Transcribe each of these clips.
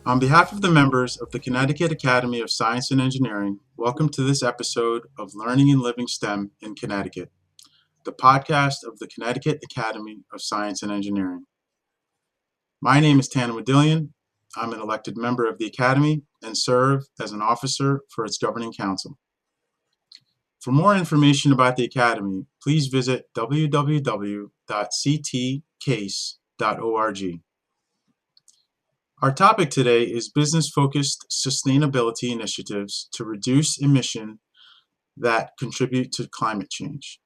On behalf of the members of the Connecticut Academy of Science and Engineering, welcome to this episode of Learning and Living STEM in Connecticut, the podcast of the Connecticut Academy of Science and Engineering. My name is Tana Wadillion. I'm an elected member of the Academy and serve as an officer for its governing council. For more information about the Academy, please visit www.ctcase.org. Our topic today is business-focused sustainability initiatives to reduce emissions that contribute to climate change.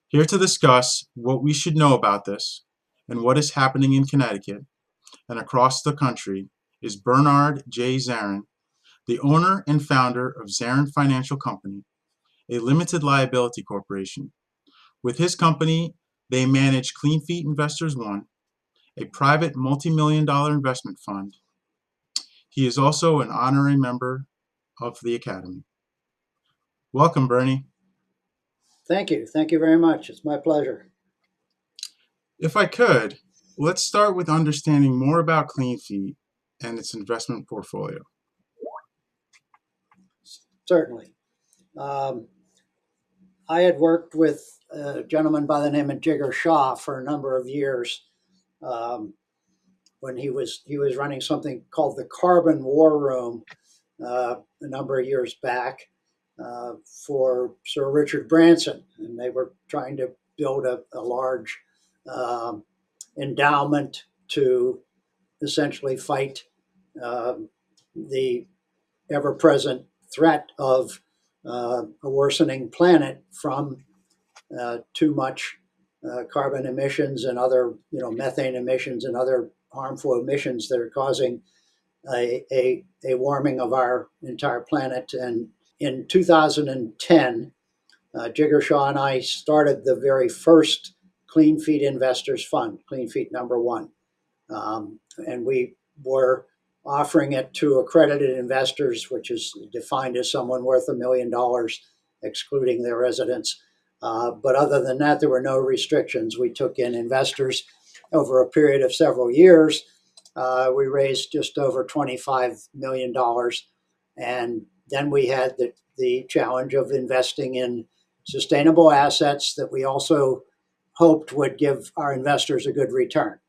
Here to discuss what we should know about this and what is happening in Connecticut and across the country is Bernard J. Zahren, the owner and founder of Zahren Financial Company, a limited liability corporation. With his company, they manage Clean Feet Investors One, a private multi-million-dollar investment fund. He is also an honorary member of the Academy. Welcome, Bernie. Thank you. Thank you very much. It's my pleasure. If I could, let's start with understanding more about Clean Feet and its investment portfolio. Certainly. I had worked with a gentleman by the name of Jigger Shaw for a number of years when he was running something called the Carbon War Room a number of years back for Sir Richard Branson, and they were trying to build a large endowment to essentially fight the ever-present threat of a worsening planet from too much carbon emissions and other, methane emissions and other harmful emissions that are causing a warming of our entire planet. And in 2010, Jigger Shaw and I started the very first Clean Feet Investors Fund, Clean Feet number one. And we were offering it to accredited investors, which is defined as someone worth $1 million, excluding their residence. But other than that, there were no restrictions. We took in investors over a period of several years. We raised just over $25 million. And then we had the challenge of investing in sustainable assets that we also hoped would give our investors a good return.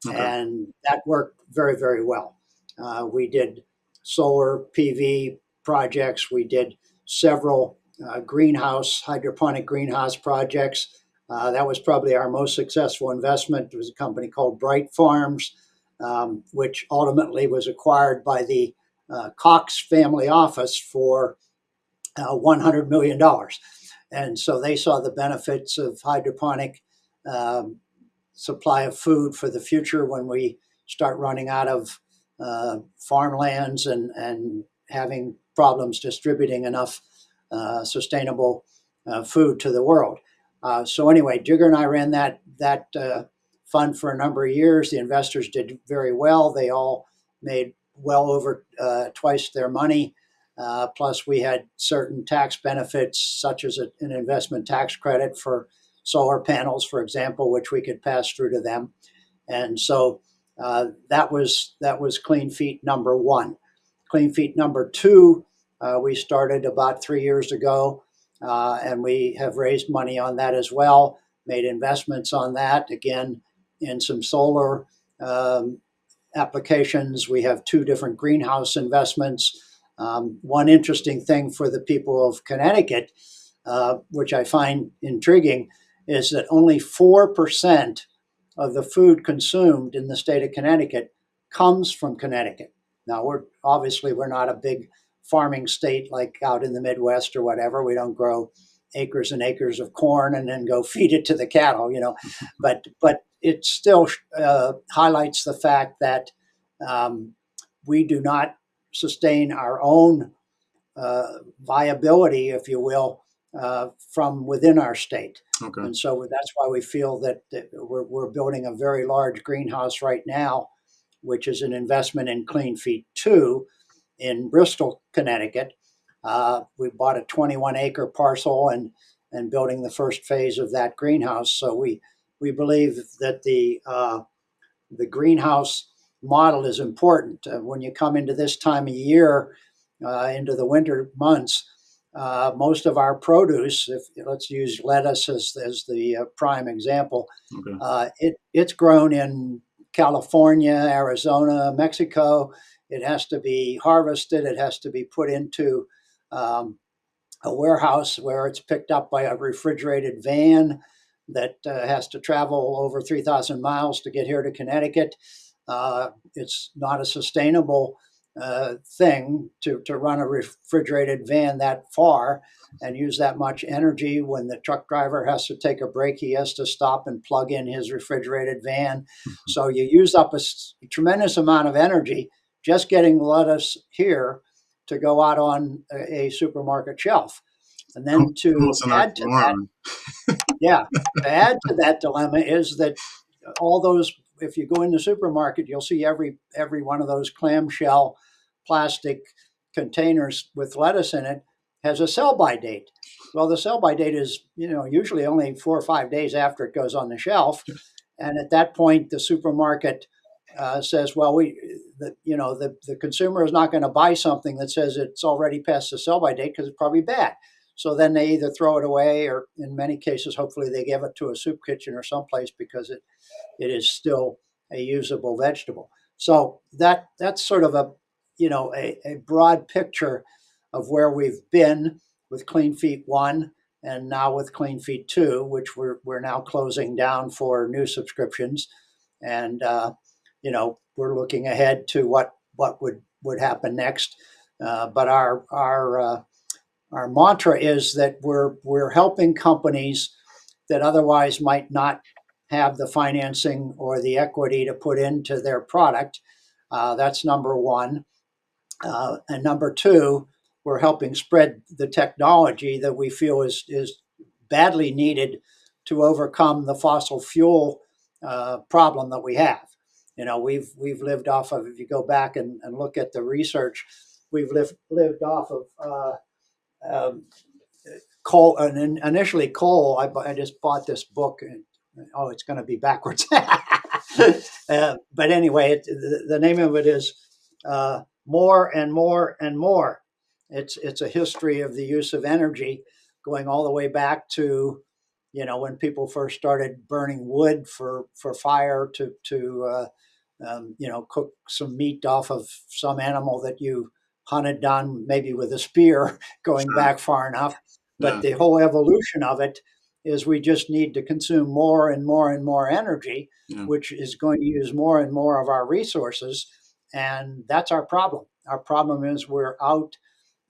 Okay. And that worked very, very well. We did solar PV projects. We did several hydroponic greenhouse projects. That was probably our most successful investment. It was a company called Bright Farms, which ultimately was acquired by the Cox family office for $100 million. And so they saw the benefits of hydroponic supply of food for the future when we start running out of farmlands and having problems distributing enough sustainable food to the world. So anyway, Jigger and I ran that fund for a number of years. The investors did very well. They all made well over twice their money. Plus, we had certain tax benefits, such as an investment tax credit for solar panels, for example, which we could pass through to them. And so that was Clean Feet number one. Clean Feet number two, we started about 3 years ago, and we have raised money on that as well, made investments on that, again, in some solar applications. We have 2 different greenhouse investments. One interesting thing for the people of Connecticut, which I find intriguing, is that only 4% of the food consumed in the state of Connecticut comes from Connecticut. Now, we're not a big farming state like out in the Midwest or whatever. We don't grow acres and acres of corn and then go feed it to the cattle, But it still highlights the fact that we do not sustain our own viability, if you will, from within our state. Okay. And so that's why we feel that we're building a very large greenhouse right now, which is an investment in Clean Feet 2 in Bristol, Connecticut. We bought a 21-acre parcel and building the first phase of that greenhouse. So we believe that the greenhouse model is important. When you come into this time of year, into the winter months, most of our produce, if let's use lettuce as the prime example, Okay. it's grown in California, Arizona, Mexico. It has to be harvested. It has to be put into um, a warehouse where it's picked up by a refrigerated van that has to travel over 3,000 miles to get here to Connecticut. It's not a sustainable thing to run a refrigerated van that far and use that much energy. When the truck driver has to take a break, he has to stop and plug in his refrigerated van. Mhm. So you use up a tremendous amount of energy just getting lettuce here to go out on a supermarket shelf. And then to Almost an add to that, oxymoron. yeah, to add to that dilemma is that all those, if you go in the supermarket, you'll see every one of those clamshell plastic containers with lettuce in it has a sell by date. Well, the sell by date is, usually only 4 or 5 days after it goes on the shelf, and at that point, the supermarket says, "Well, the consumer is not going to buy something that says it's already past the sell by date because it's probably bad." So then they either throw it away, or in many cases, hopefully, they give it to a soup kitchen or someplace because it is still a usable vegetable. So that's sort of a broad picture of where we've been with Clean Feet 1 and now with Clean Feet 2, which we're now closing down for new subscriptions. And we're looking ahead to what would happen next. But our mantra is that we're helping companies that otherwise might not have the financing or the equity to put into their product. That's number one. And number two, we're helping spread the technology that we feel is badly needed to overcome the fossil fuel problem that we have. We've lived off of, if you go back and look at the research, we've lived off of um, coal, and initially coal. I just bought this book. And, oh, it's going to be backwards. But anyway, the name of it is More and More and More. It's a history of the use of energy, going all the way back to when people first started burning wood for fire to cook some meat off of some animal that you hunted down, maybe with a spear, going Sure. back far enough. But Yeah. the whole evolution of it is we just need to consume more and more and more energy, Yeah. which is going to use more and more of our resources. And that's our problem. Our problem is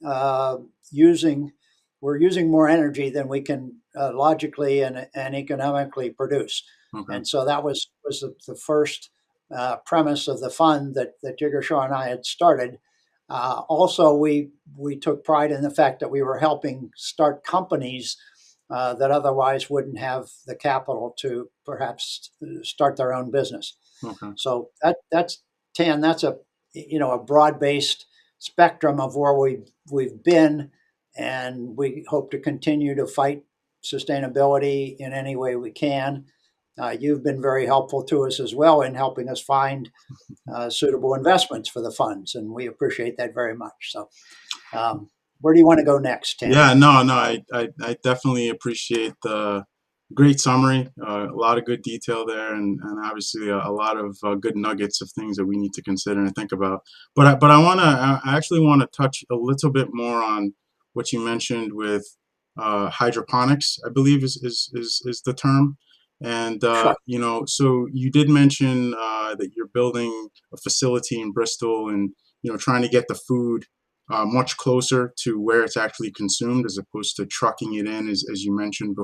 uh, using we're using more energy than we can logically and economically produce. Okay. And so that was the first premise of the fund that Jigershaw and I had started. Also, we took pride in the fact that we were helping start companies that otherwise wouldn't have the capital to perhaps start their own business. Okay. So that's Tan. That's a broad based spectrum of where we've been, and we hope to continue to fight sustainability in any way we can. You've been very helpful to us as well in helping us find suitable investments for the funds, and we appreciate that very much. So, where do you want to go next, Tan? Yeah, no, no, I definitely appreciate the great summary. A lot of good detail there, and obviously a lot of good nuggets of things that we need to consider and think about. I actually want to touch a little bit more on what you mentioned with hydroponics, I believe is the term. And Sure. so you did mention that you're building a facility in Bristol, and trying to get the food much closer to where it's actually consumed as opposed to trucking it in, as you mentioned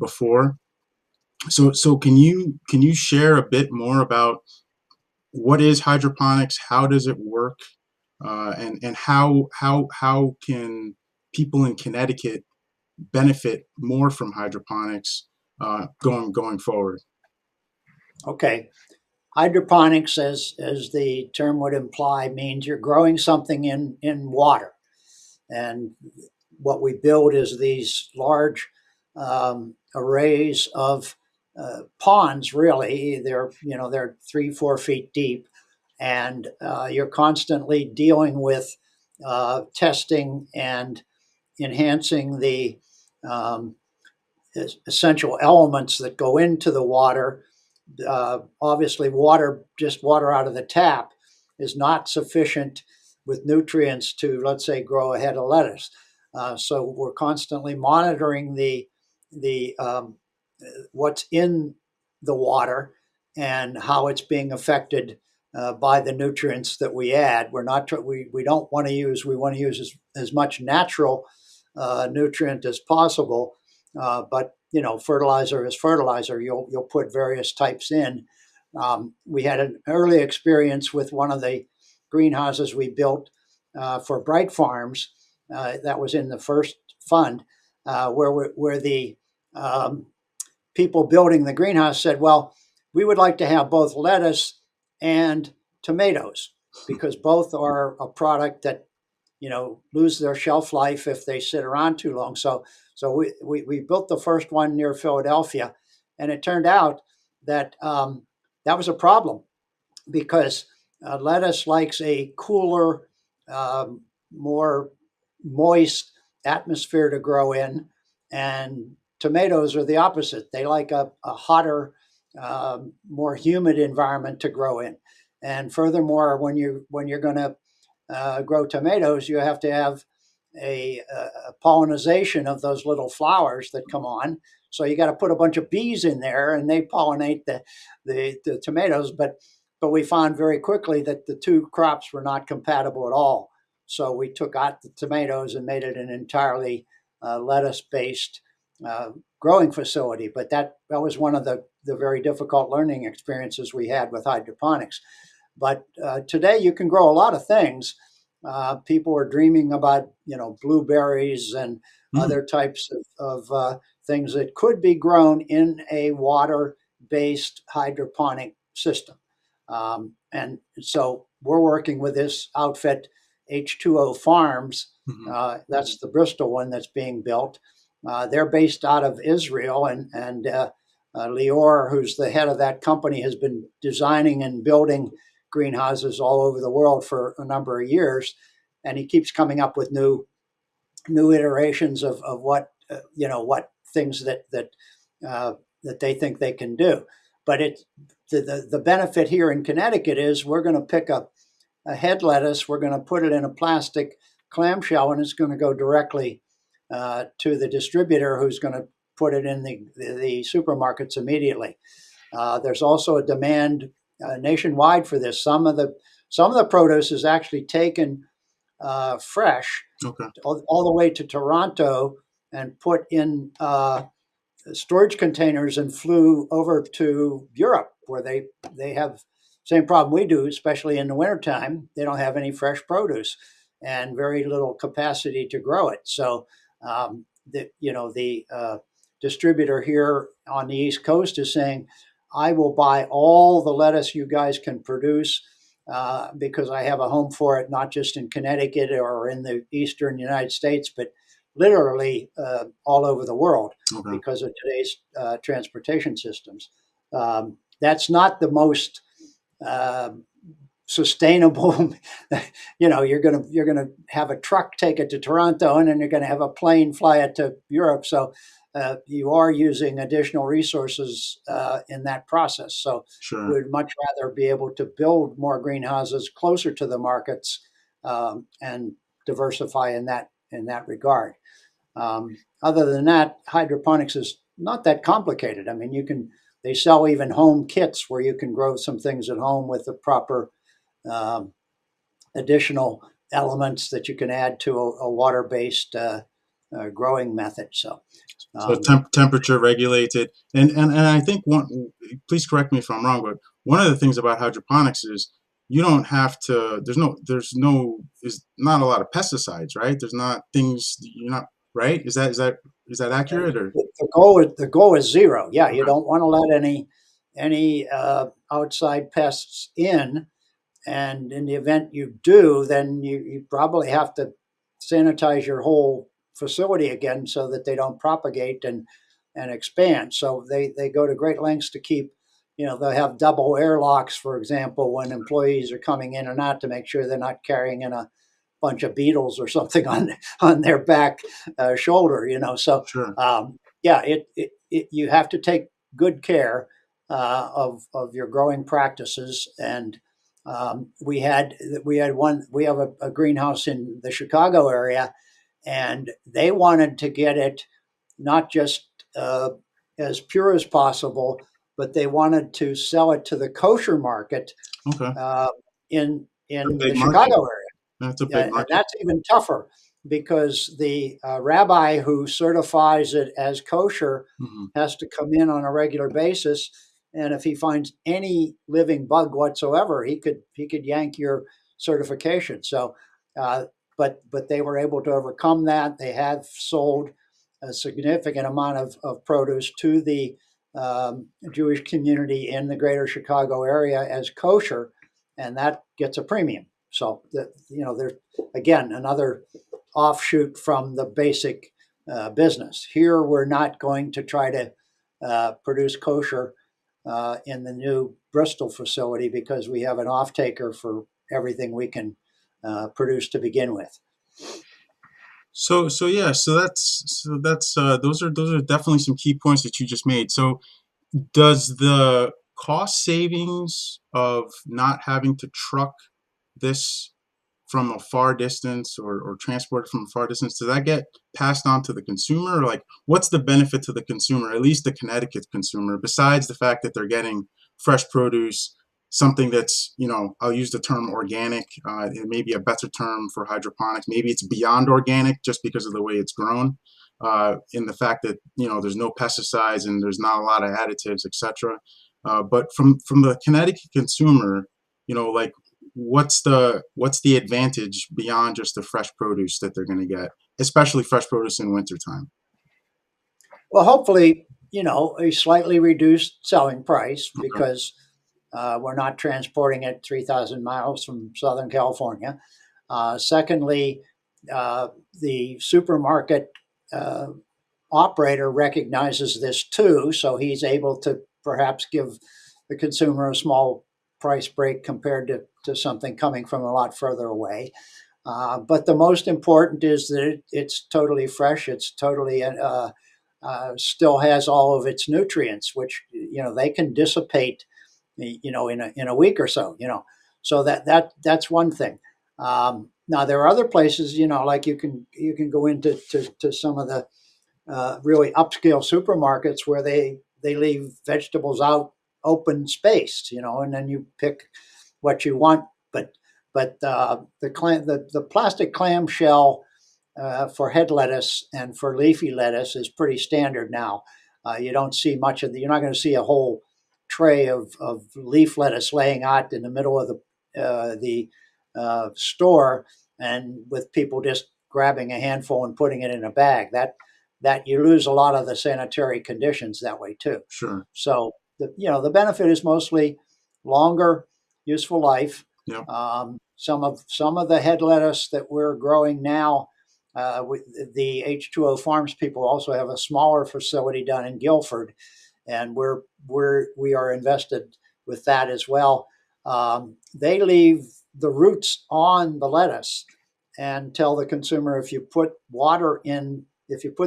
before. So can you share a bit more about what is hydroponics? How does it work? And how can people in Connecticut benefit more from hydroponics going forward? Okay. Hydroponics, as the term would imply, means you're growing something in water. And what we build is these large arrays of ponds. Really, they're 3-4 feet deep, and you're constantly dealing with testing and enhancing the um, essential elements that go into the water. Obviously, just water out of the tap, is not sufficient with nutrients to, let's say, grow a head of lettuce. So we're constantly monitoring the what's in the water and how it's being affected by the nutrients that we add. We don't want to use we want to use as much natural nutrient as possible, but fertilizer is fertilizer. You'll put various types in. We had an early experience with one of the greenhouses we built for Bright Farms. That was in the first fund, where the people building the greenhouse said, "Well, we would like to have both lettuce and tomatoes because both are a product that lose their shelf life if they sit around too long." So we built the first one near Philadelphia, and it turned out that that was a problem because lettuce likes a cooler, more moist atmosphere to grow in, and tomatoes are the opposite. They like a hotter, more humid environment to grow in. And furthermore, when you're going to grow tomatoes, you have to have a pollination of those little flowers that come on. So you got to put a bunch of bees in there, and they pollinate the tomatoes. But we found very quickly that the two crops were not compatible at all. So we took out the tomatoes and made it an entirely lettuce-based growing facility. But that was one of the very difficult learning experiences we had with hydroponics. But today you can grow a lot of things. People are dreaming about blueberries and Mm. other types of things that could be grown in a water-based hydroponic system. And so we're working with this outfit, H2O Farms. Mhm. That's the Bristol one that's being built. They're based out of Israel, and Lior, who's the head of that company, has been designing and building greenhouses all over the world for a number of years, and he keeps coming up with new iterations of what things that they think they can do. But the benefit here in Connecticut is we're going to pick up a head lettuce, we're going to put it in a plastic clamshell, and it's going to go directly to the distributor, who's going to put it in the supermarkets immediately. There's also a demand nationwide for this. Some of the produce is actually taken fresh Okay. all the way to Toronto and put in storage containers and flew over to Europe, where they have same problem we do, especially in the wintertime. They don't have any fresh produce and very little capacity to grow it. So the distributor here on the East Coast is saying, "I will buy all the lettuce you guys can produce." Because I have a home for it, not just in Connecticut or in the eastern United States, but literally all over the world Okay. because of today's transportation systems. That's not the most uh, sustainable. You're gonna have a truck take it to Toronto, and then you're gonna have a plane fly it to Europe. So you are using additional resources in that process. So Sure. we'd much rather be able to build more greenhouses closer to the markets and diversify in that regard. Other than that, hydroponics is not that complicated. I mean, they sell even home kits where you can grow some things at home with the proper um, additional elements that you can add to a water-based growing method. So, So um, temperature regulated, and I think one. Please correct me if I'm wrong, but one of the things about hydroponics is you don't have to. Is not a lot of pesticides, right? There's not things you're not right. Is that accurate or the goal is zero. Yeah, you okay? don't want to let any outside pests in. And in the event you do, then you probably have to sanitize your whole facility again so that they don't propagate and expand. So they go to great lengths to keep they'll have double airlocks, for example, when employees are coming in and out to make sure they're not carrying in a bunch of beetles or something on their back shoulder. So Sure. yeah, you have to take good care of your growing practices. And we have a greenhouse in the Chicago area, and they wanted to get it not just as pure as possible, but they wanted to sell it to the kosher market Okay. uh, A in big the market. Chicago area. That's a big And market. that's even tougher because the rabbi who certifies it as kosher Hmm. has to come in on a regular basis. And if he finds any living bug whatsoever, he could yank your certification. So, uh, but they were able to overcome that. They have sold a significant amount of produce to the Jewish community in the greater Chicago area as kosher, and that gets a premium. So there's again another offshoot from the basic business. Here, we're not going to try to produce kosher in the new Bristol facility because we have an off taker for everything we can produce to begin with. So yeah, so that's those are definitely some key points that you just made. So does the cost savings of not having to truck this from a far distance, or transported from a far distance, does that get passed on to the consumer? Or like, what's the benefit to the consumer, at least the Connecticut consumer, besides the fact that they're getting fresh produce, something that's, I'll use the term organic. It may be a better term for hydroponics. Maybe it's beyond organic just because of the way it's grown, in the fact that, there's no pesticides and there's not a lot of additives, etc. But from the Connecticut consumer, like, what's the advantage beyond just the fresh produce that they're going to get, especially fresh produce in wintertime? Well, hopefully, a slightly reduced selling price Okay. because we're not transporting it 3,000 miles from Southern California. Secondly, the supermarket uh, operator recognizes this too, so he's able to perhaps give the consumer a small price break compared to something coming from a lot further away. But the most important is that it's totally fresh. It's totally still has all of its nutrients, which they can dissipate, in a week or so. So that's one thing. Now there are other places, like you can go into to some of the really upscale supermarkets where they leave vegetables out open spaced, and then you pick what you want. But the plastic clamshell for head lettuce and for leafy lettuce is pretty standard now. You don't see much of the. You're not going to see a whole tray of leaf lettuce laying out in the middle of the store, and with people just grabbing a handful and putting it in a bag. That you lose a lot of the sanitary conditions that way too. Sure. So the benefit is mostly longer useful life. Yep. Some of the head lettuce that we're growing now, with the H2O Farms people also have a smaller facility down in Guilford, and we are invested with that as well. They leave the roots on the lettuce and tell the consumer if you put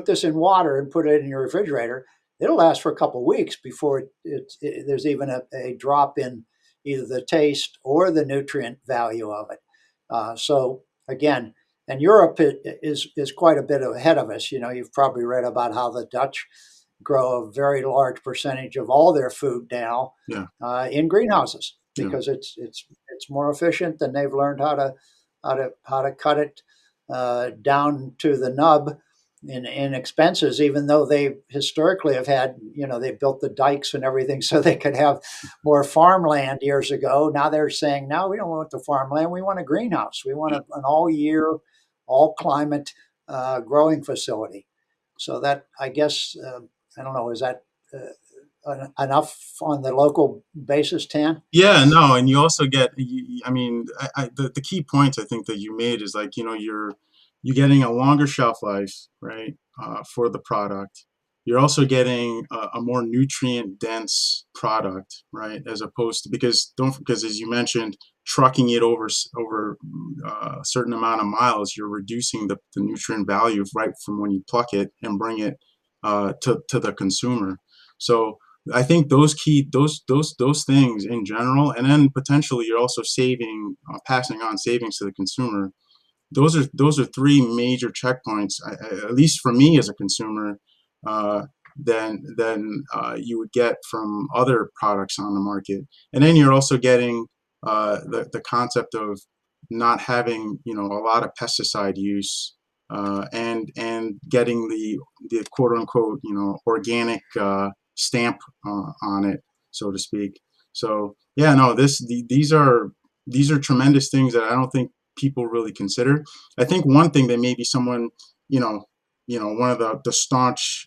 this in water and put it in your refrigerator, it'll last for a couple of weeks before there's even a drop in either the taste or the nutrient value of it. So again, and Europe is quite a bit ahead of us. You've probably read about how the Dutch grow a very large percentage of all their food now Yeah. in greenhouses Yeah. because it's more efficient, and they've learned how to cut it down to the nub in expenses, even though they historically have had, they built the dikes and everything so they could have more farmland years ago. Now they're saying, no, we don't want the farmland. We want a greenhouse. We want an all year, all climate growing facility. So that, I guess, I don't know, is that enough on the local basis, Tan? Yeah, no, and you also get, I mean, the key points I think that you made is, like, you're getting a longer shelf life, right, for the product. you're also getting a more nutrient dense product, right? As opposed to, because as you mentioned, trucking it over a certain amount of miles, you're reducing the nutrient value right from when you pluck it and bring it to the consumer. So I think those things in general, and then potentially you're also passing on savings to the consumer. Those are three major checkpoints, at least for me as a consumer, uh, than you would get from other products on the market. And then you're also getting the concept of not having a lot of pesticide use, and getting the quote unquote organic stamp on it, so to speak. So yeah, no, these are tremendous things that I don't think people really consider. I think one thing that maybe someone, you know, one of the staunch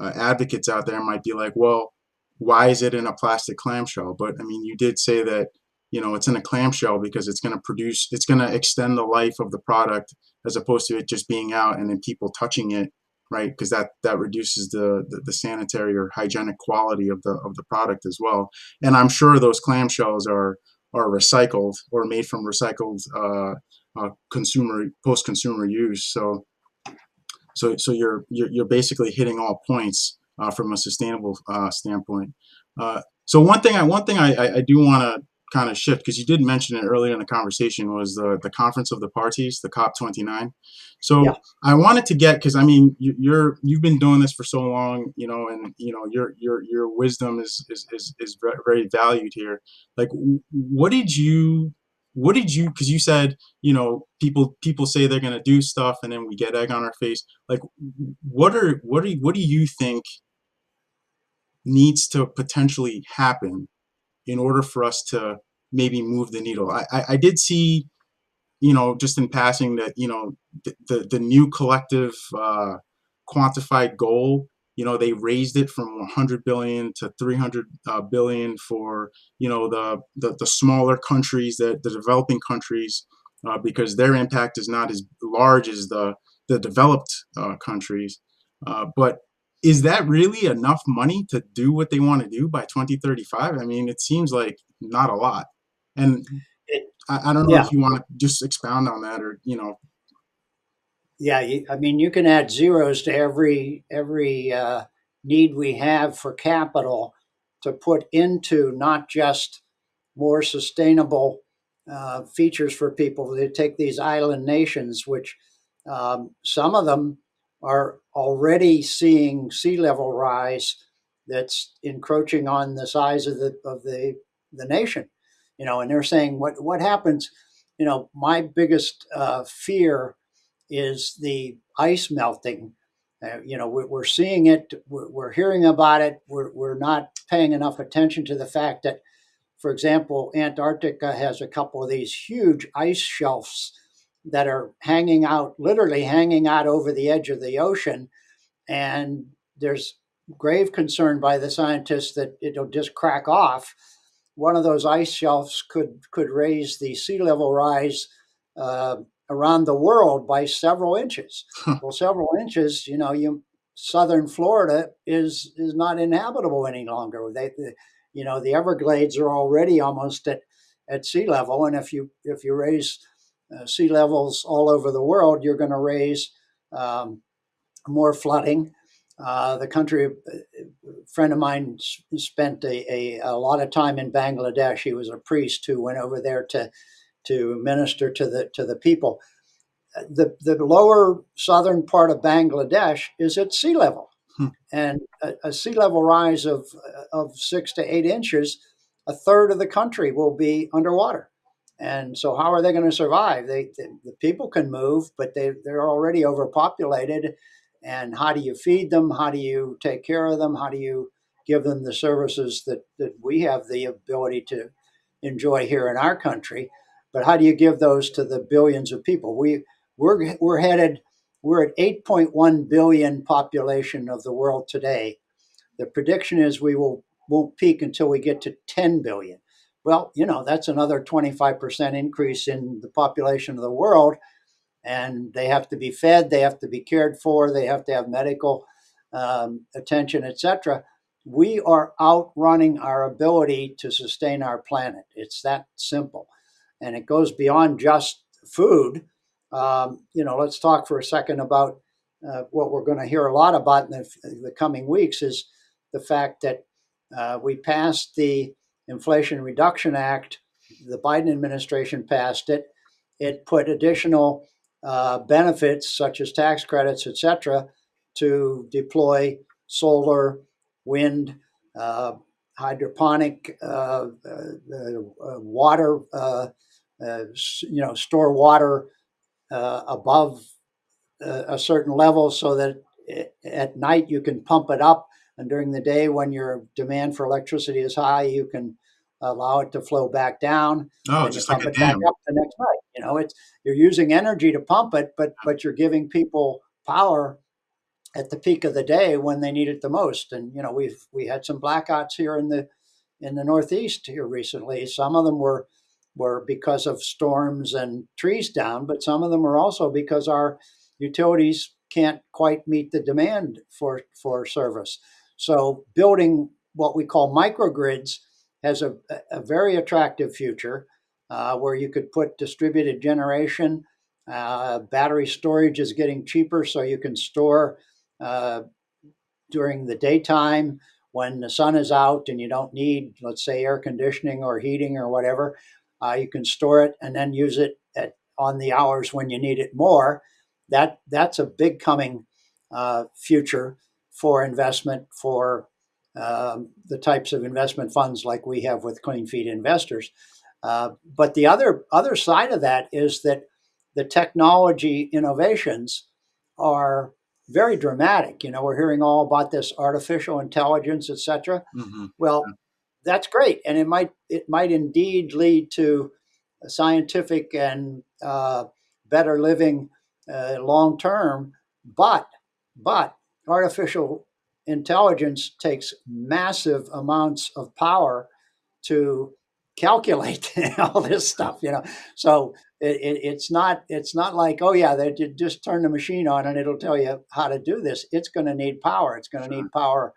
advocates out there might be like, well, why is it in a plastic clamshell? But I mean, you did say that, it's in a clamshell because it's going to extend the life of the product as opposed to it just being out and then people touching it, right? Because that reduces the sanitary or hygienic quality of the product as well. And I'm sure those clamshells are recycled or made from recycled consumer post consumer use. So you're basically hitting all points from a sustainable standpoint. So one thing I do want to kind of shift, because you did mention it earlier in the conversation, was the conference of the parties, the COP 29. Yeah. So I wanted to get, because I mean you've been doing this for so long, and your wisdom is very valued here. Like, what did you, because you said, people say they're going to do stuff and then we get egg on our face. Like, what do you think needs to potentially happen in order for us to maybe move the needle? I did see, just in passing, that the new collective quantified goal. They raised it from 100 billion to 300 billion for the smaller countries, the developing countries, because their impact is not as large as the developed countries. But is that really enough money to do what they want to do by 2035? I mean, it seems like not a lot. And It, I don't know yeah. if you want to just expound on that, or Yeah, I mean, you can add zeros to every need we have for capital to put into not just more sustainable features for people. They take these island nations, which some of them are already seeing sea level rise that's encroaching on the size of the nation. And they're saying what happens. My biggest fear is the ice melting. We're seeing it, we're hearing about it, we're not paying enough attention to the fact that, for example, Antarctica has a couple of these huge ice shelves that are hanging out, literally hanging out over the edge of the ocean. And there's grave concern by the scientists that it'll just crack off. One of those ice shelves could raise the sea level rise uh, around the world by several inches. Well, several inches, southern Florida is not inhabitable any longer. The Everglades are already almost at sea level, and if you raise sea levels all over the world, you're going to raise more flooding. The country, a friend of mine spent a lot of time in Bangladesh. He was a priest who went over there to minister to the people. The lower southern part of Bangladesh is at sea level, and a sea level rise of 6 to 8 inches, a third of the country will be underwater. And so, how are they going to survive? The people can move, but they're already overpopulated. And how do you feed them? How do you take care of them? How do you give them the services that we have the ability to enjoy here in our country? But how do you give those to the billions of people? We're at 8.1 billion population of the world today. The prediction is we won't peak until we get to 10 billion. Well, that's another 25% increase in the population of the world, and they have to be fed, they have to be cared for, they have to have medical attention, etc., we are outrunning our ability to sustain our planet. It's that simple. And it goes beyond just food. Let's talk for a second about what we're going to hear a lot about in the coming weeks is the fact that we passed the Inflation Reduction Act. The Biden administration passed it. It put additional benefits such as tax credits, etc., to deploy solar, wind, uh, hydroponic, water, store water above a certain level so that at night you can pump it up, and during the day when your demand for electricity is high, you can allow it to flow back down, and Oh, then you just like pump a it back dam. up the next night. It's you're using energy to pump it, but you're giving people power at the peak of the day when they need it the most. And we had some blackouts here in the Northeast here recently. Some of them were because of storms and trees down, but some of them were also because our utilities can't quite meet the demand for service. So building what we call microgrids has a very attractive future where you could put distributed generation. Battery storage is getting cheaper, so you can store uh, during the daytime when the sun is out and you don't need, let's say, air conditioning or heating or whatever. You can store it and then use it on the hours when you need it more. That's a big coming future for investment for the types of investment funds like we have with Clean Feed Investors. But the other side of that is that the technology innovations are very dramatic. We're hearing all about this artificial intelligence, etc. Hmm. Well, that's great, and it might indeed lead to scientific and better living long term. But artificial intelligence takes massive amounts of power to calculate all this stuff. So it's not like, oh yeah, they just turn the machine on and it'll tell you how to do this. It's going to need power. It's going to Sure. need power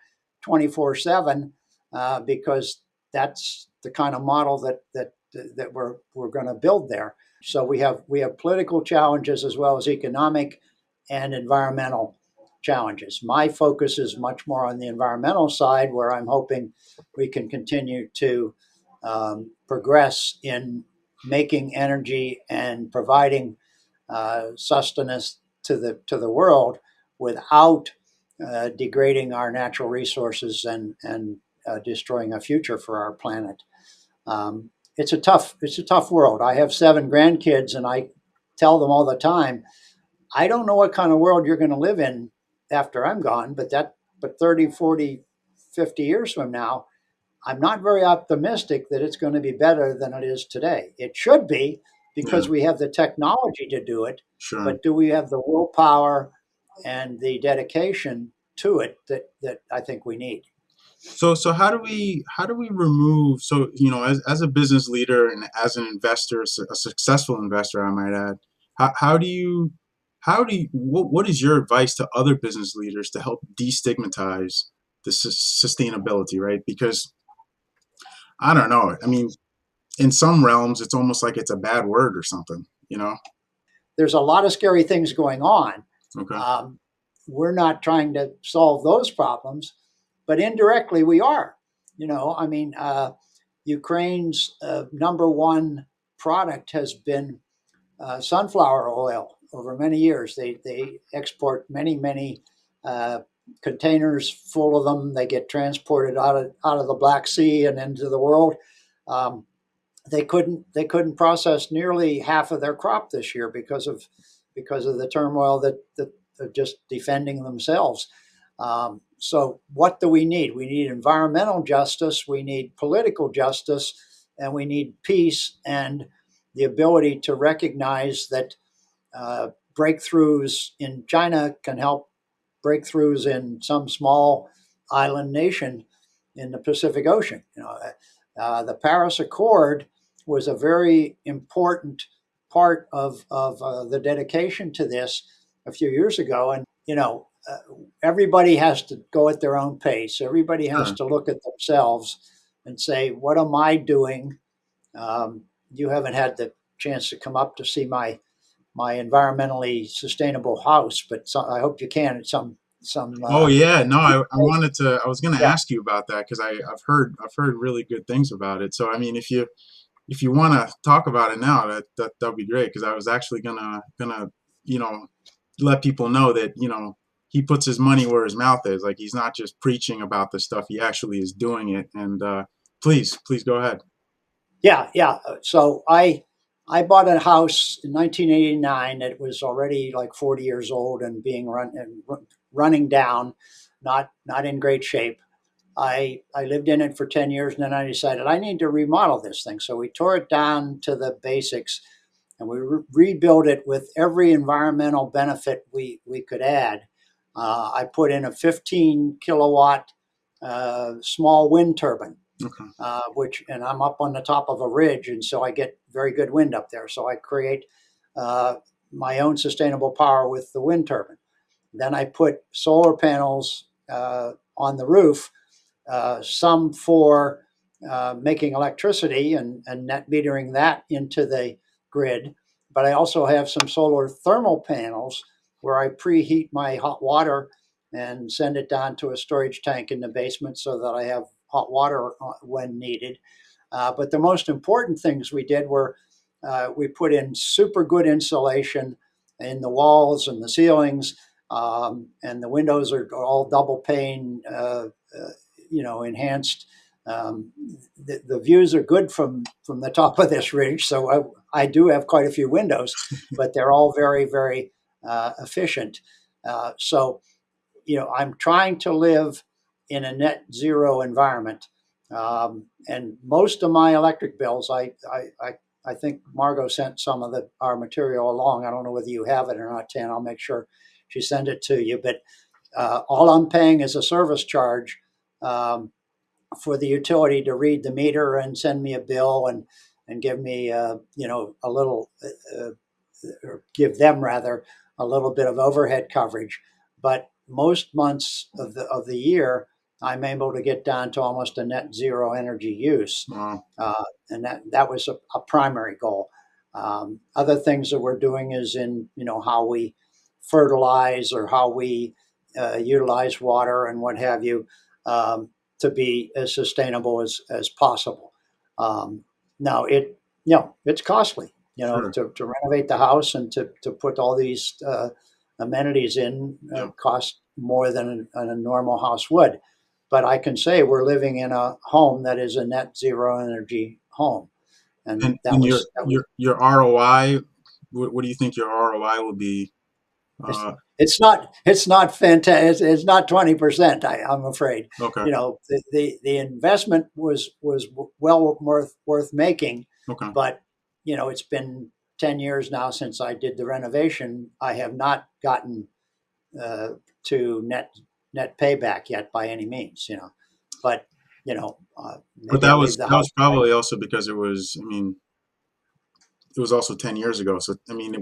24/7 because that's the kind of model that we're going to build there. So we have political challenges as well as economic and environmental challenges. My focus is much more on the environmental side, where I'm hoping we can continue to progress in making energy and providing sustenance to the world without degrading our natural resources and destroying a future for our planet. It's a tough world. I have 7 grandkids, and I tell them all the time, I don't know what kind of world you're going to live in after I'm gone, but 30, 40, 50 years from now, I'm not very optimistic that it's going to be better than it is today. It should be Yeah, because we have the technology to do it, sure. but do we have the willpower and the dedication to it that I think we need? So how do we remove, so as a business leader and as an investor, a successful investor, I might add, how do you what is your advice to other business leaders to help destigmatize the sustainability, right? Because I don't know. I mean, in some realms, it's almost like it's a bad word or something. There's a lot of scary things going on. Okay. Um, we're not trying to solve those problems, but indirectly we are. I mean, Ukraine's number one product has been sunflower oil over many years. They export many uh, containers full of them. They get transported out of the Black Sea and into the world. Um, they couldn't process nearly half of their crop this year because of the turmoil that they're just defending themselves. So what do we need? We need environmental justice, we need political justice, and we need peace and the ability to recognize that breakthroughs in China can help breakthroughs in some small island nation in the Pacific Ocean. The Paris Accord was a very important part of the dedication to this a few years ago, and everybody has to go at their own pace. Everybody has Sure. to look at themselves and say, what am I doing? You haven't had the chance to come up to see my environmentally sustainable house, but I hope you can at some Oh yeah, no, I place. wanted to. I was going to Yeah, ask you about that because I've heard really good things about it. So I mean, if you want to talk about it now, that'd be great because I was actually gonna you know let people know that he puts his money where his mouth is. Like he's not just preaching about this stuff; he actually is doing it. And please go ahead. yeah, yeah. So I bought a house in 1989. It was already like 40 years old and being running down, not in great shape. I lived in it for 10 years and then I decided I need to remodel this thing. So we tore it down to the basics and we rebuilt it with every environmental benefit we could add. I put in a 15 kilowatt small wind turbine, Okay. and I'm up on the top of a ridge, and so I get very good wind up there. So I create uh, my own sustainable power with the wind turbine. Then I put solar panels on the roof, some for making electricity and net metering that into the grid. But I also have some solar thermal panels where I preheat my hot water and send it down to a storage tank in the basement so that I have hot water when needed. But the most important things we did were we put in super good insulation in the walls and the ceilings, and the windows are all double pane, enhanced. The views are good from the top of this ridge, so I do have quite a few windows, but they're all very very efficient. So I'm trying to live in a net zero environment, and most of my electric bills, I think Margot sent some of our material along. I don't know whether you have it or not, Tan. I'll make sure she sent it to you. But all I'm paying is a service charge um, for the utility to read the meter and send me a bill and give me a little or give them rather a little bit of overhead coverage. But most months of the year, I'm able to get down to almost a net zero energy use, Wow. and that was a primary goal. Other things that we're doing is in how we fertilize or how we utilize water and what have you, um, to be as sustainable as possible. Now it's costly, Sure. to renovate the house and to put all these amenities in Yeah. cost more than a normal house would. But I can say we're living in a home that is a net zero energy home, and that And was that was your ROI, what do you think your ROI will be? it's, Uh, it's not fantastic. It's not 20%. I'm afraid. okay. The investment was well worth making, Okay. but it's been 10 years now since I did the renovation. I have not gotten uh, to net payback yet by any means. But But maybe I'll leave the that house. was probably also because it was. I mean, it was also 10 years ago. So I mean,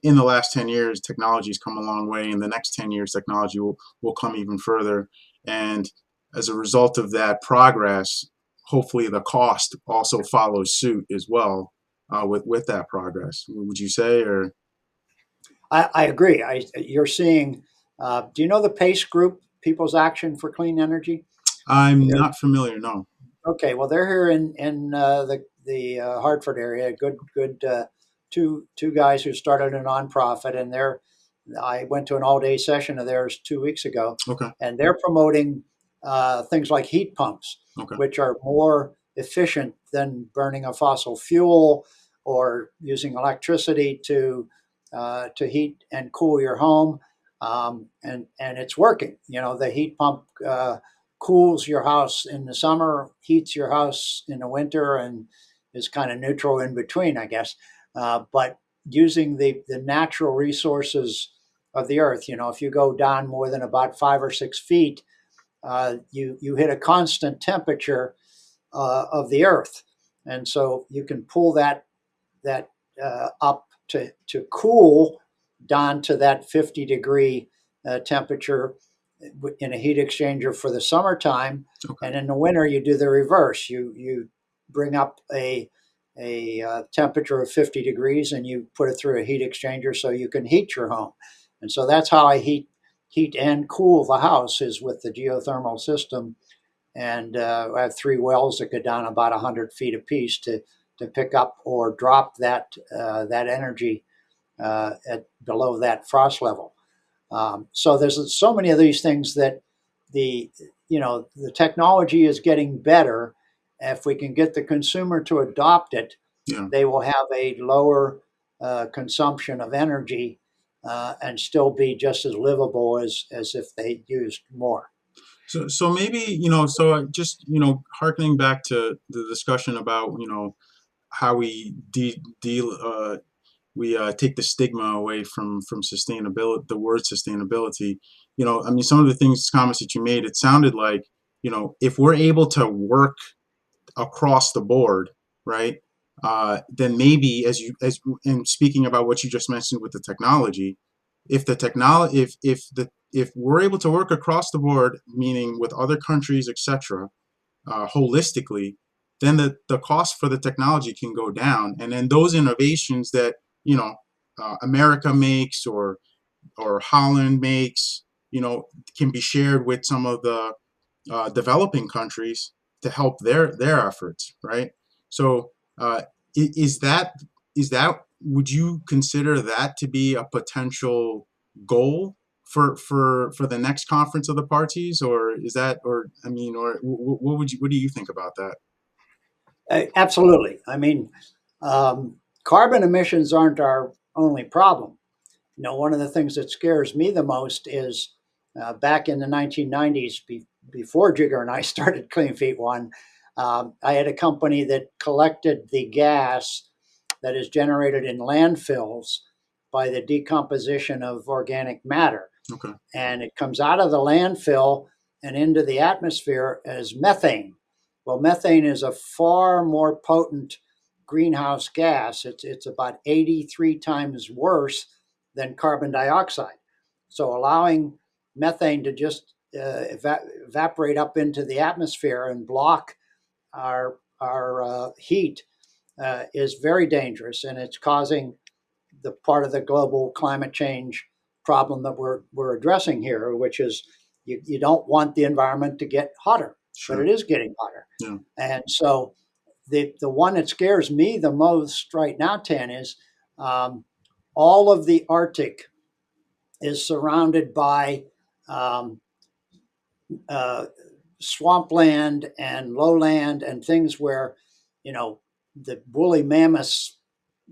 in the last 10 years, technology's come a long way. In the next 10 years, technology will come even further. And as a result of that progress, hopefully the cost also follows suit as well with that progress. Would you say, or I agree. You're seeing. Do you know the PACE group, People's Action for Clean Energy? I'm They're not familiar? No. okay. Well, they're here in the Hartford area. Good two guys who started a nonprofit, and I went to an all day session of theirs 2 weeks ago, Okay. and they're promoting things like heat pumps, Okay. which are more efficient than burning a fossil fuel or using electricity to heat and cool your home. And it's working. The heat pump cools your house in the summer, heats your house in the winter, and is kind of neutral in between, I guess. But using the natural resources of the earth, if you go down more than about 5 or 6 feet, you hit a constant temperature of the earth, and so you can pull that up to cool down to that 50-degree temperature in a heat exchanger for the summertime, Okay. and in the winter you do the reverse. You bring up a temperature of 50 degrees and you put it through a heat exchanger so you can heat your home. And so that's how I heat and cool the house, is with the geothermal system. And I have three wells that go down about 100 feet apiece to pick up or drop that energy at below that frost level. So there's so many of these things that the the technology is getting better. If we can get the consumer to adopt it, Yeah. they will have a lower consumption of energy and still be just as livable as if they used more. So maybe, so just, harkening back to the discussion about, how we deal, we take the stigma away from sustainability, the word sustainability. I mean, some of the things, comments that you made, it sounded like, if we're able to work across the board, right? Then maybe, as and speaking about what you just mentioned with the technology, if the technology, if we're able to work across the board, meaning with other countries, etc., holistically, then the cost for the technology can go down, and then those innovations that America makes, or Holland makes, can be shared with some of the developing countries to help their efforts, right? So, is that would you consider that to be a potential goal for the next conference of the parties, or is that, or I mean, or what do you think about that? Absolutely. I mean, carbon emissions aren't our only problem. One of the things that scares me the most is back in the 1990s, before Jigger and I started Clean Feet One, I had a company that collected the gas that is generated in landfills by the decomposition of organic matter. Okay. And it comes out of the landfill and into the atmosphere as methane. Well, methane is a far more potent greenhouse gas. It's about 83 times worse than carbon dioxide. So allowing methane to just evaporate up into the atmosphere and block our heat is very dangerous, and it's causing the part of the global climate change problem that we're addressing here, which is you don't want the environment to get hotter, but Sure. it is getting hotter. Yeah. And so the one that scares me the most right now, Tan, is um, all of the Arctic is surrounded by um, uh, swampland and lowland and things where, the woolly mammoths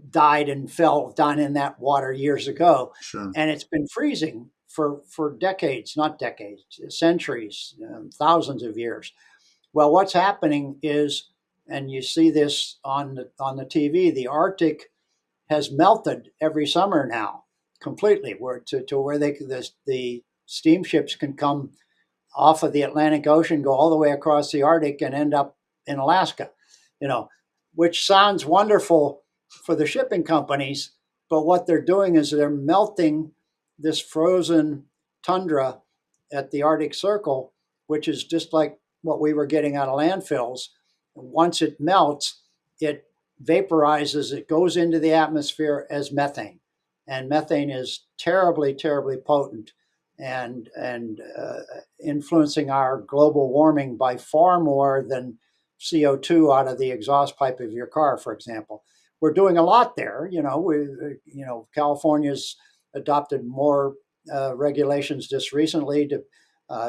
died and fell down in that water years ago, Sure. and it's been freezing for decades, not decades, centuries, thousands of years. Well, what's happening is, and you see this on the TV, the Arctic has melted every summer now completely, where to where the steamships can come off of the Atlantic Ocean, go all the way across the Arctic, and end up in Alaska, you know, which sounds wonderful for the shipping companies. But what they're doing is they're melting this frozen tundra at the Arctic Circle, which is just like what we were getting out of landfills. Once it melts, it vaporizes, it goes into the atmosphere as methane. And methane is terribly, terribly potent and influencing our global warming by far more than CO2 out of the exhaust pipe of your car, for example. We're doing a lot there. California's adopted more regulations just recently to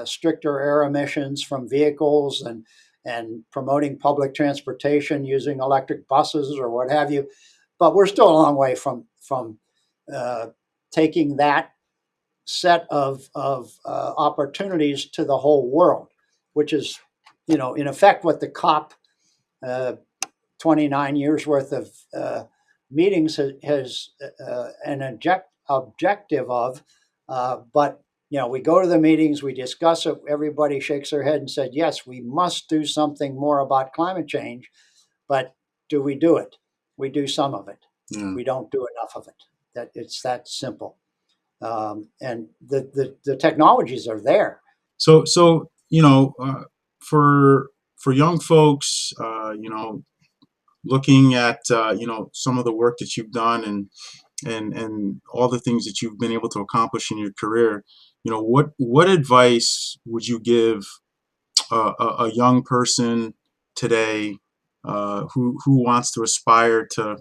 stricter air emissions from vehicles and promoting public transportation using electric buses or what have you. But we're still a long way from uh, taking that set of opportunities to the whole world, which is, in effect, what the COP uh, 29 years worth of meetings has an objective of. But we go to the meetings, we discuss it, everybody shakes their head and said, yes, we must do something more about climate change. But do we do it? We do some of it. Yeah. We don't do enough of it. That it's that simple. And the technologies are there. So for young folks, looking at some of the work that you've done and all the things that you've been able to accomplish in your career, what advice would you give a young person today who wants to aspire to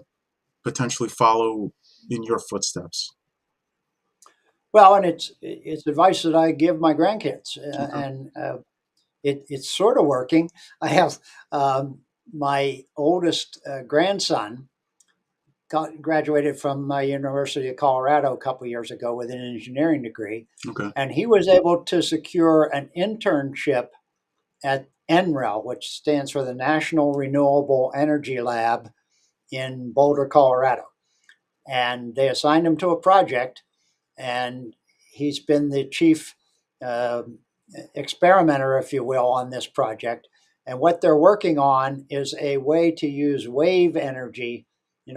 potentially follow in your footsteps? Well, and it's advice that I give my grandkids, Okay. and it's sort of working. I have my oldest grandson graduated from University of Colorado a couple years ago with an engineering degree, Okay. and he was able to secure an internship at NREL, which stands for the National Renewable Energy Lab in Boulder, Colorado. And they assigned him to a project, and he's been the chief uh, experimenter, if you will, on this project. And what they're working on is a way to use wave energy.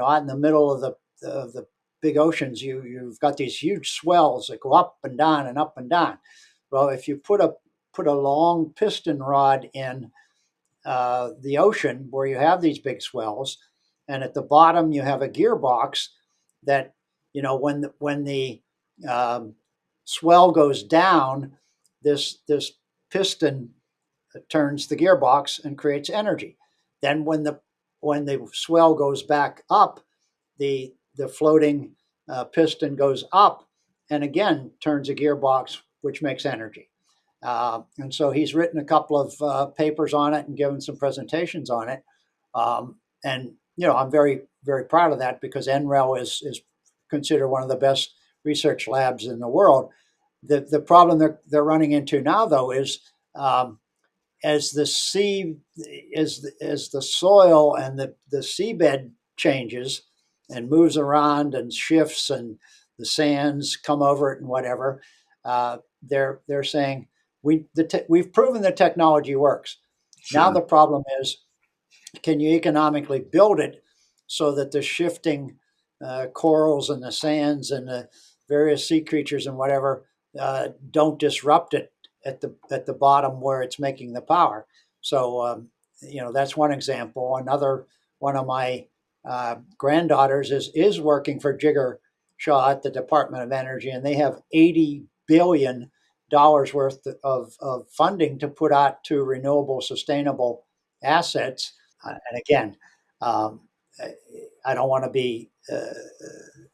Out in the middle of the big oceans, you've got these huge swells that go up and down and up and down. Well, if you put a long piston rod in the ocean where you have these big swells, and at the bottom you have a gearbox that when the um, swell goes down, this piston turns the gearbox and creates energy. Then when the swell goes back up, the floating piston goes up and again turns a gearbox, which makes energy. And so he's written a couple of papers on it and given some presentations on it. And I'm very very proud of that because NREL is considered one of the best research labs in the world. The problem they're running into now though is um, as the sea as the soil and the seabed changes and moves around and shifts and the sands come over it and whatever, they're saying we've proven the technology works. Now Sure. the problem is, can you economically build it so that the shifting corals and the sands and the various sea creatures and whatever don't disrupt it at the bottom where it's making the power? So that's one example. Another one of my granddaughters is working for Jigger Shaw at the Department of Energy, and they have $80 billion worth of funding to put out to renewable, sustainable assets. And again, um, I don't want to be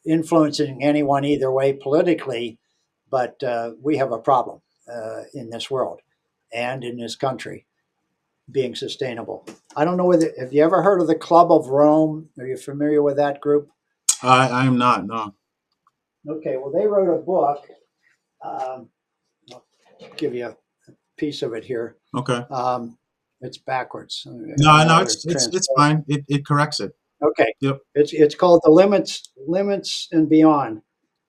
influencing anyone either way politically, but we have a problem in this world and in this country being sustainable. I don't know whether have you ever heard of the Club of Rome? Are you familiar with that group? I am not. No. Okay, well, they wrote a book. Um, I'll give you a piece of it here. Okay. It's backwards. No, no, Another it's translation. fine. It corrects it. Okay, Yep. it's called the Limits and Beyond,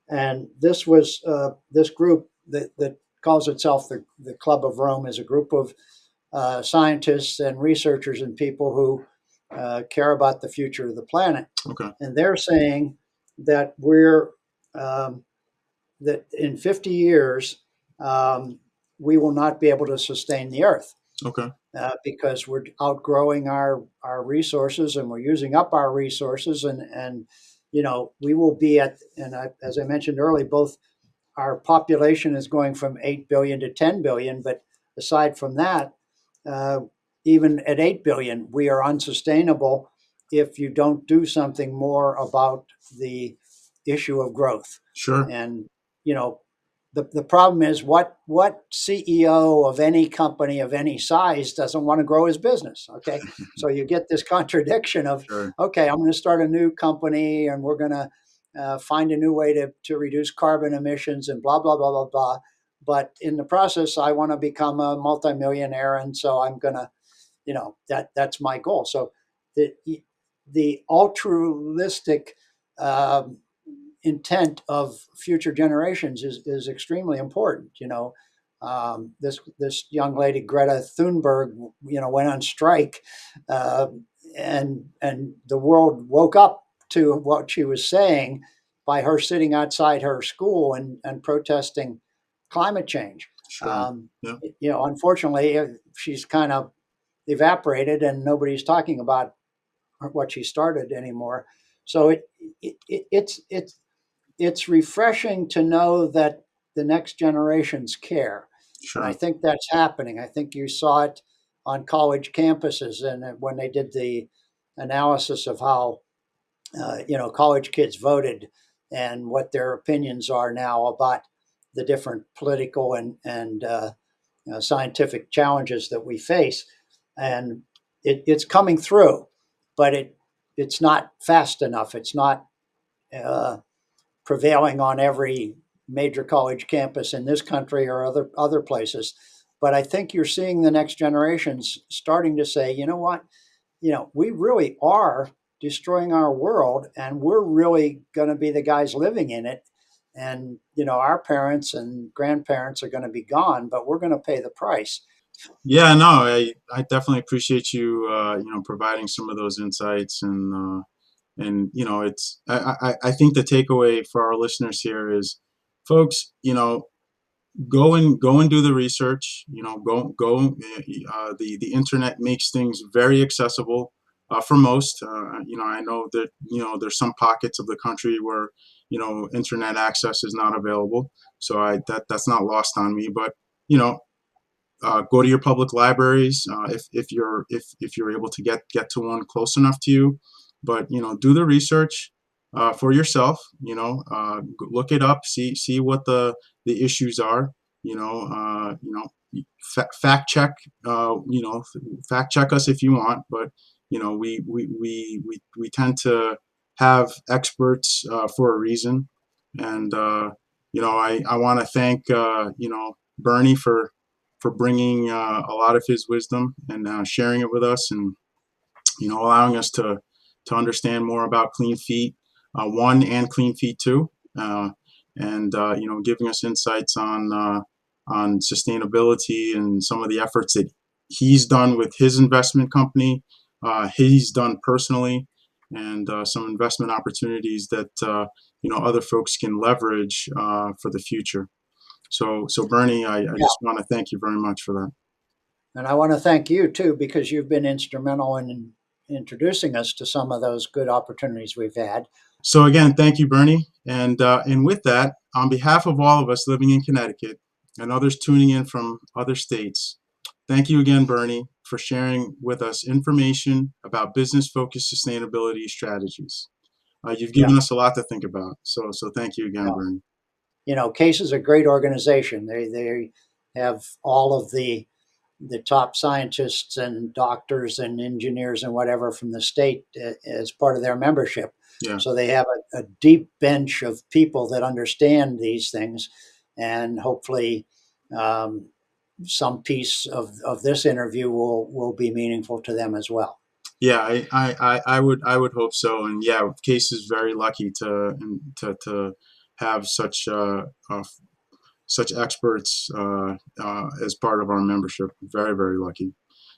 and this group that calls itself the Club of Rome is a group of scientists and researchers and people who care about the future of the planet, Okay. and they're saying that we're that in 50 years we will not be able to sustain the Earth Okay. because we're outgrowing our resources and we're using up our resources and we will be at and as I mentioned earlier, both our population is going from 8 billion to 10 billion, but aside from that, uh, even at 8 billion, we are unsustainable if you don't do something more about the issue of growth. Sure. And, you know, the problem is what CEO of any company of any size doesn't want to grow his business. Okay. So you get this contradiction of, Sure. okay, I'm going to start a new company and we're going to find a new way to reduce carbon emissions and blah, blah, blah, blah, blah. But in the process, I want to become a multimillionaire. And so I'm going to, that's my goal. So the, the altruistic um, intent of future generations is extremely important. This young lady Greta Thunberg, went on strike, uh, and the world woke up to what she was saying, by her sitting outside her school and protesting climate change. Sure. Um, Yeah. Unfortunately, she's kind of evaporated, and nobody's talking about what she started anymore. So it's refreshing to know that the next generations care, and I Sure. think that's happening. I think you saw it on college campuses, and when they did the analysis of how college kids voted and what their opinions are now about the different political and scientific challenges that we face, and it's coming through, but it's not fast enough. It's not uh, prevailing on every major college campus in this country or other places. But I think you're seeing the next generations starting to say, you know what, we really are destroying our world, and we're really going to be the guys living in it. And our parents and grandparents are going to be gone, but we're going to pay the price. Yeah, no, I definitely appreciate you, providing some of those insights, and it's I think the takeaway for our listeners here is, folks, go and do the research. Go. The internet makes things very accessible for most. I know that there's some pockets of the country where internet access is not available, so that's not lost on me. But you know, go to your public libraries if you're able to get to one close enough to you. But do the research for yourself. Look it up, see what the issues are. Fact check. Fact check us if you want. But we tend to have experts for a reason. And I want to thank Bernie for bringing a lot of his wisdom and sharing it with us, and allowing us to understand more about Clean Feet One and Clean Feet Two, and giving us insights on sustainability and some of the efforts that he's done with his investment company, he's done personally, and some investment opportunities that other folks can leverage for the future. So Bernie, I Yeah. just want to thank you very much for that. And I want to thank you too, because you've been instrumental in introducing us to some of those good opportunities we've had. So again, thank you, Bernie. And with that, on behalf of all of us living in Connecticut and others tuning in from other states, thank you again, Bernie, for sharing with us information about business-focused sustainability strategies. You've Yeah. given us a lot to think about. So thank you again, Yeah. Bernie. CASE is a great organization. They have all of the top scientists and doctors and engineers and whatever from the state as part of their membership. Yeah. So they have a deep bench of people that understand these things, and hopefully um, some piece of this interview will be meaningful to them as well. Yeah, I would hope so, and yeah, Case is very lucky to have such experts as part of our membership. Very, very lucky.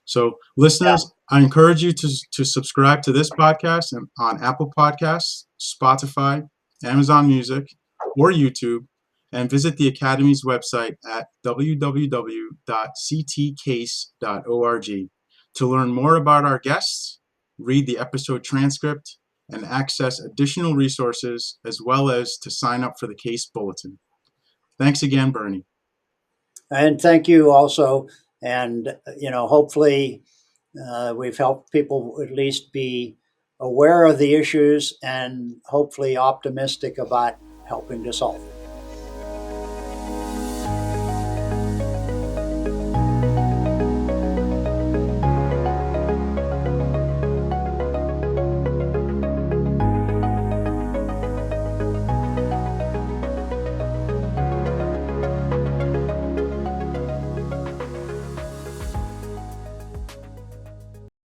So, Yeah. listeners, I encourage you to subscribe to this podcast and on Apple Podcasts, Spotify, Amazon Music, or YouTube, and visit the Academy's website at www.ctcase.org to learn more about our guests, read the episode transcript, and access additional resources, as well as to sign up for the Case Bulletin. Thanks again, Bernie. And thank you also. And, hopefully we've helped people at least be aware of the issues and hopefully optimistic about helping to solve them.